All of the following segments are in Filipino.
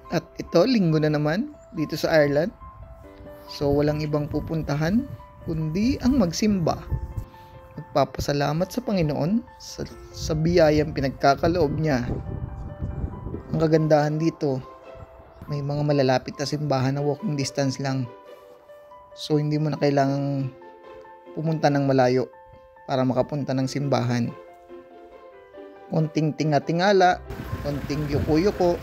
At ito, linggo na naman dito sa Ireland. So walang ibang pupuntahan kundi ang magsimba. Magpapasalamat sa Panginoon sa biyayang pinagkakaloob niya. Ang kagandahan dito, may mga malalapit na simbahan na walking distance lang. So hindi mo na kailangang pumunta ng malayo para makapunta ng simbahan. Konting tinga-tingala, konting yuko-yuko,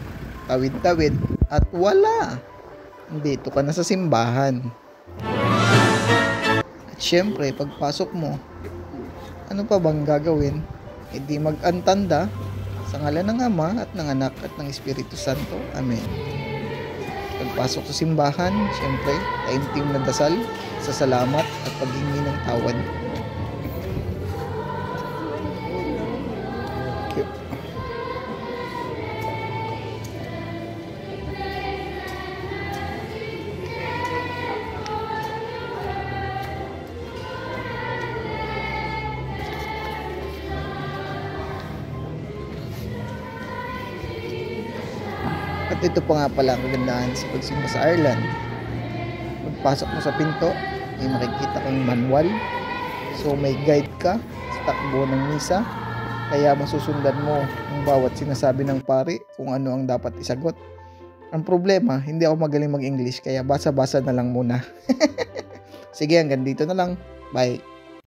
tawid-tawid, at wala! Dito ka na sa simbahan. At syempre, pagpasok mo, ano pa bang gagawin? E di mag-antanda sa ngalan ng Ama at ng Anak at ng Espiritu Santo. Amen. Pagpasok sa simbahan, syempre, taimtim na dasal, sa salamat at paghingi ng tawad. At ito pa nga pala ang kagandahan sa pagsimba sa Ireland. Pagpasok mo sa pinto, may makikita kang manual. So may guide ka sa takbo ng misa. Kaya masusundan mo ang bawat sinasabi ng pari kung ano ang dapat isagot. Ang problema, hindi ako magaling mag-English kaya basa-basa na lang muna. Sige, hanggang dito na lang. Bye!